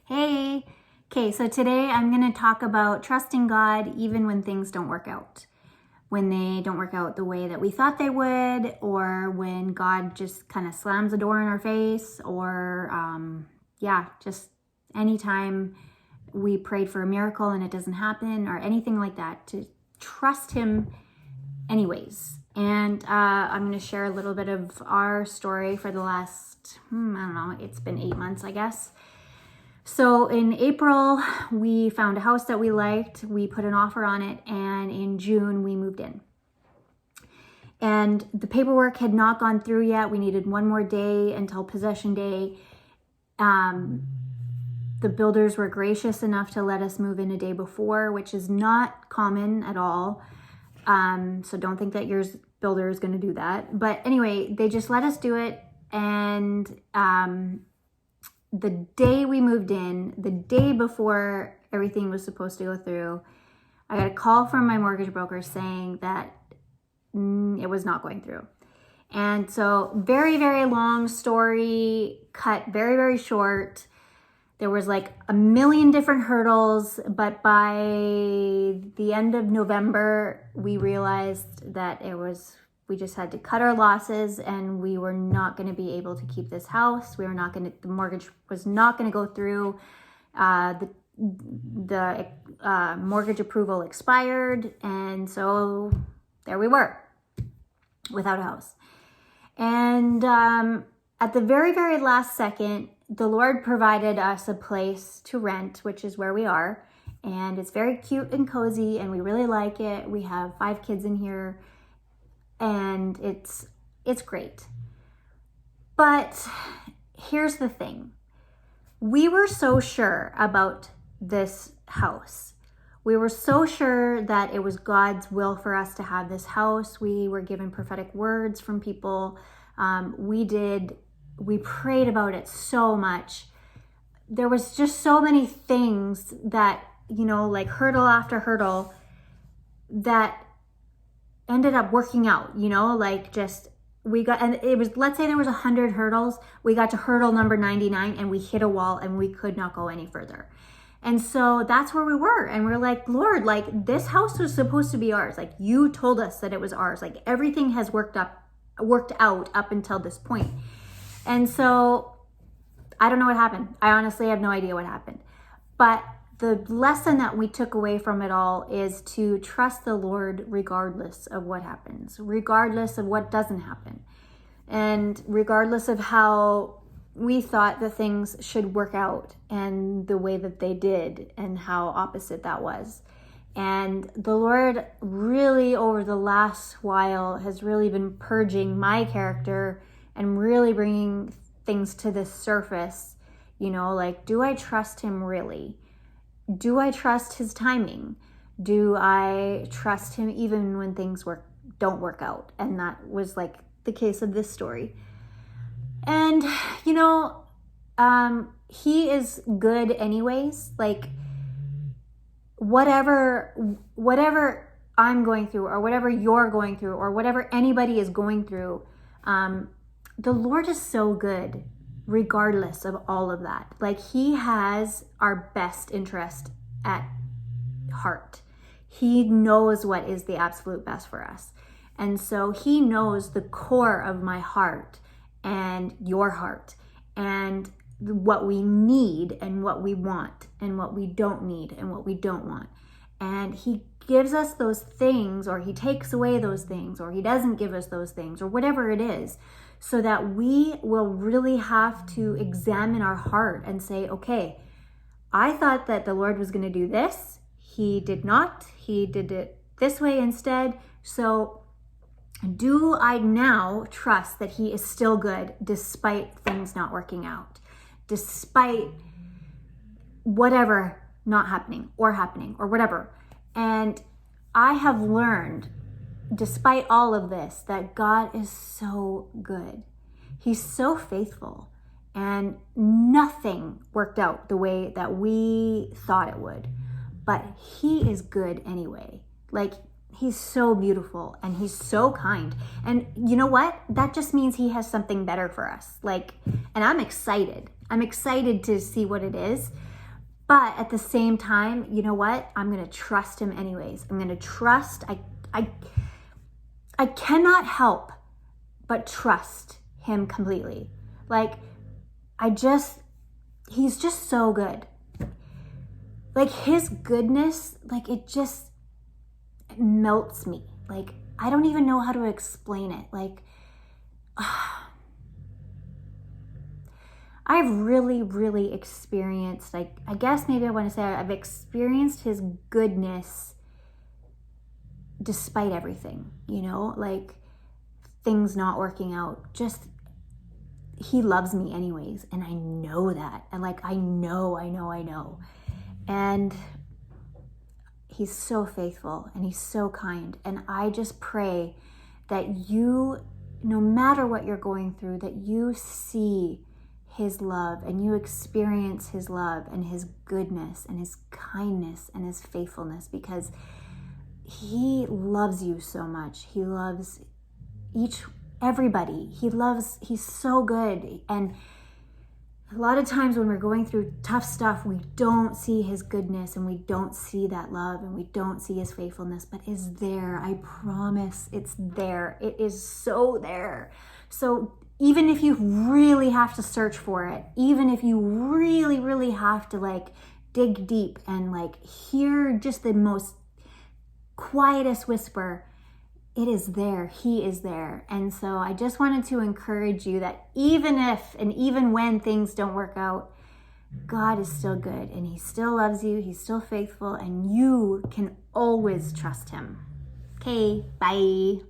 Hey! Okay, so today I'm going to talk about trusting God even when things don't work out. When they don't work out the way that we thought they would, or when God just kind of slams the door in our face, or just anytime we prayed for a miracle and it doesn't happen, or anything like that, to trust Him anyways. And I'm going to share a little bit of our story for the last, it's been 8 months, I guess. So in April, we found a house that we liked. We put an offer on it, and in June, we moved in. And the paperwork had not gone through yet. We needed one more day until possession day. The builders were gracious enough to let us move in a day before, which is not common at all. So don't think that your builder is going to do that. But anyway, they just let us do it. And the day we moved in, the day before everything was supposed to go through, I got a call from my mortgage broker saying that it was not going through. And so very, very long story, cut very, very short. There was like a million different hurdles, but by the end of November, we realized that we just had to cut our losses, and we were not going to be able to keep this house. The mortgage was not going to go through. The mortgage approval expired. And so there we were without a house. And at the very, very last second, the Lord provided us a place to rent, which is where we are. And it's very cute and cozy, and we really like it. We have 5 kids in here. And it's great. But here's the thing. We were so sure about this house. We were so sure that it was God's will for us to have this house. We were given prophetic words from people. We prayed about it so much. There was just so many things that, like hurdle after hurdle, that ended up working out, and it was, let's say there was 100 hurdles. We got to hurdle number 99 and we hit a wall and we could not go any further. And so that's where we were. And we're like, Lord, like this house was supposed to be ours. Like you told us that it was ours. Like everything has worked out up until this point. And so I don't know what happened. I honestly have no idea what happened. But the lesson that we took away from it all is to trust the Lord regardless of what happens, regardless of what doesn't happen, and regardless of how we thought the things should work out and the way that they did and how opposite that was. And the Lord really, over the last while, has really been purging my character and really bringing things to the surface, like, do I trust Him really? Do I trust His timing? Do I trust Him even when things don't work out? And that was like the case of this story. And, He is good anyways. Like whatever I'm going through, or whatever you're going through, or whatever anybody is going through, the Lord is so good regardless of all of that. Like He has our best interest at heart. He knows what is the absolute best for us. And so He knows the core of my heart and your heart, and what we need and what we want and what we don't need and what we don't want. And He gives us those things, or He takes away those things, or He doesn't give us those things, or whatever it is, so that we will really have to examine our heart and say, okay, I thought that the Lord was going to do this. He did not. He did it this way instead. So do I now trust that He is still good despite things not working out, despite whatever not happening or whatever? And I have learned, despite all of this, that God is so good. He's so faithful, and nothing worked out the way that we thought it would. But He is good anyway. Like, He's so beautiful and He's so kind. And you know what? That just means He has something better for us. And I'm excited. I'm excited to see what it is. But at the same time, you know what? I'm going to trust him anyways. I'm going to trust. I cannot help but trust him completely. Like, he's just so good. Like, his goodness, like, it melts me. Like, I don't even know how to explain it. Like, I've really, really experienced, like, I guess maybe I want to say I've experienced his goodness despite everything, you know, like things not working out. Just, he loves me anyways. And I know that. And like, I know. And he's so faithful and he's so kind. And I just pray that you, no matter what you're going through, that you see his love and you experience his love and his goodness and his kindness and his faithfulness, because he loves you so much. He loves everybody. He's so good. And a lot of times when we're going through tough stuff, we don't see his goodness and we don't see that love and we don't see his faithfulness, but it's there. I promise it's there. It is so there. So even if you really have to search for it, even if you really, really have to like dig deep and like hear just the most quietest whisper, it is there. He is there. And so I just wanted to encourage you that even if and even when things don't work out, God is still good and he still loves you. He's still faithful and you can always trust him. Okay, bye.